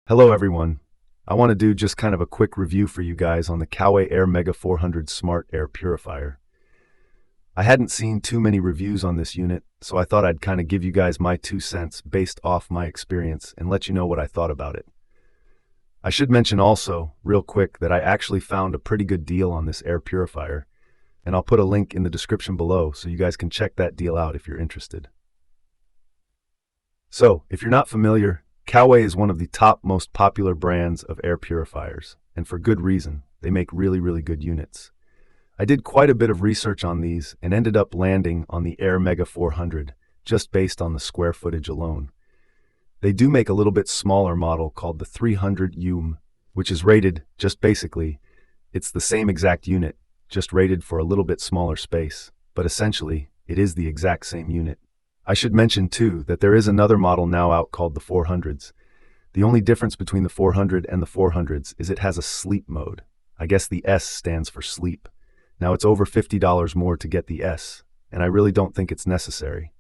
Hello everyone. I want to do just kind of a quick review for you guys on the Coway Airmega 400 Smart Air Purifier. I hadn't seen too many reviews on this unit, so I thought I'd kind of give you guys my 2 cents based off my experience and let you know what I thought about it. I should mention also, real quick, that I actually found a pretty good deal on this air purifier, and I'll put a link in the description below so you guys can check that deal out if you're interested. So, if you're not familiar, Coway is one of the top most popular brands of air purifiers, and for good reason. They make really good units. I did quite a bit of research on these and ended up landing on the Airmega 400 just based on the square footage alone. They do make a little bit smaller model called the 300 which is rated, just basically, it's the same exact unit, just rated for a little bit smaller space, but essentially, it is the exact same unit. I should mention too that there is another model now out called the 400s. The only difference between the 400 and the 400s is it has a sleep mode. I guess the S stands for sleep. Now it's over $50 more to get the S, and I really don't think it's necessary.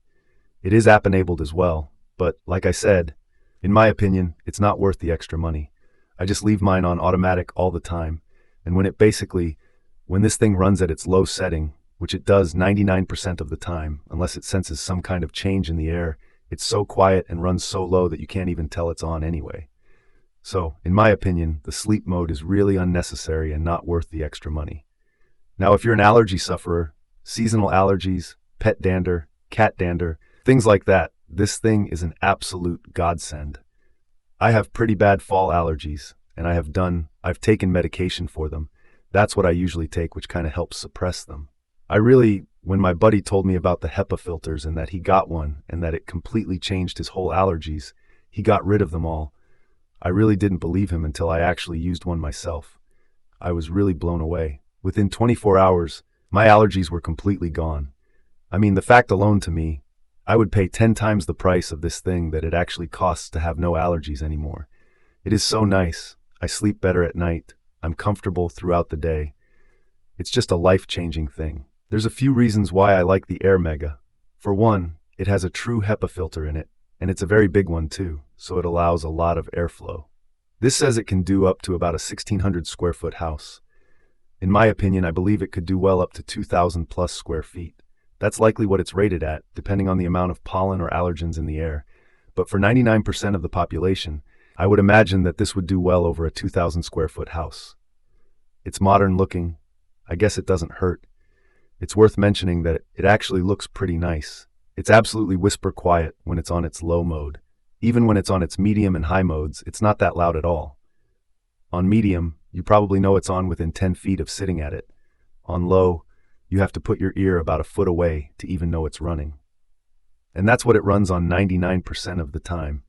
It is app enabled as well, but like I said, in my opinion, it's not worth the extra money. I just leave mine on automatic all the time, and when this thing runs at its low setting, which it does 99% of the time, unless it senses some kind of change in the air, it's so quiet and runs so low that you can't even tell it's on anyway. So, in my opinion, the sleep mode is really unnecessary and not worth the extra money. Now, if you're an allergy sufferer, seasonal allergies, pet dander, cat dander, things like that, this thing is an absolute godsend. I have pretty bad fall allergies, and I've taken medication for them. That's what I usually take, which kind of helps suppress them. When my buddy told me about the HEPA filters and that he got one and that it completely changed his whole allergies, he got rid of them all, I really didn't believe him until I actually used one myself. I was really blown away. Within 24 hours, my allergies were completely gone. I mean, the fact alone to me, I would pay 10 times the price of this thing that it actually costs to have no allergies anymore. It is so nice. I sleep better at night. I'm comfortable throughout the day. It's just a life-changing thing. There's a few reasons why I like the Airmega. For one, it has a true HEPA filter in it, and it's a very big one too, so it allows a lot of airflow. This says it can do up to about a 1,600 square foot house. In my opinion, I believe it could do well up to 2,000 plus square feet. That's likely what it's rated at, depending on the amount of pollen or allergens in the air. But for 99% of the population, I would imagine that this would do well over a 2,000 square foot house. It's modern looking. I guess it doesn't hurt. It's worth mentioning that it actually looks pretty nice. It's absolutely whisper quiet when it's on its low mode. Even when it's on its medium and high modes, it's not that loud at all. On medium, you probably know it's on within 10 feet of sitting at it. On low, you have to put your ear about a foot away to even know it's running. And that's what it runs on 99% of the time.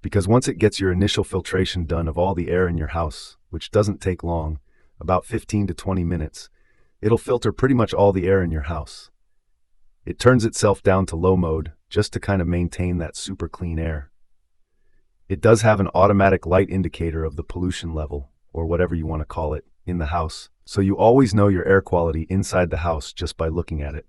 Because once it gets your initial filtration done of all the air in your house, which doesn't take long, about 15 to 20 minutes, it'll filter pretty much all the air in your house. It turns itself down to low mode just to kind of maintain that super clean air. It does have an automatic light indicator of the pollution level, or whatever you want to call it, in the house, so you always know your air quality inside the house just by looking at it.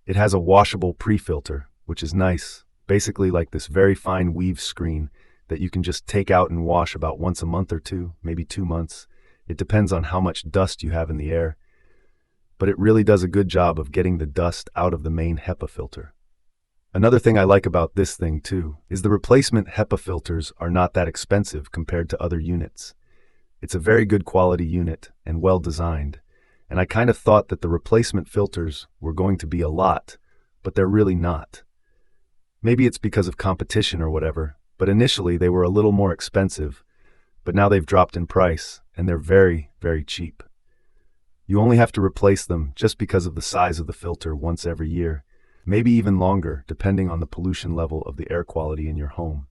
It has a washable pre-filter, which is nice, basically like this very fine weave screen that you can just take out and wash about once a month or two, maybe 2 months. It depends on how much dust you have in the air, but it really does a good job of getting the dust out of the main HEPA filter. Another thing I like about this thing too is the replacement HEPA filters are not that expensive compared to other units. It's a very good quality unit and well designed, and I kind of thought that the replacement filters were going to be a lot, but they're really not. Maybe it's because of competition or whatever, but initially they were a little more expensive, but now they've dropped in price, and they're very cheap. You only have to replace them just because of the size of the filter once every year, maybe even longer, depending on the pollution level of the air quality in your home.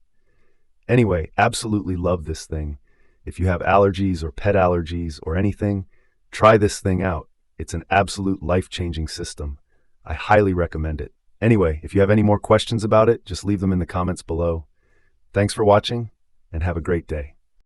Anyway, absolutely love this thing. If you have allergies or pet allergies or anything, try this thing out. It's an absolute life-changing system. I highly recommend it. Anyway, if you have any more questions about it, just leave them in the comments below. Thanks for watching, and have a great day.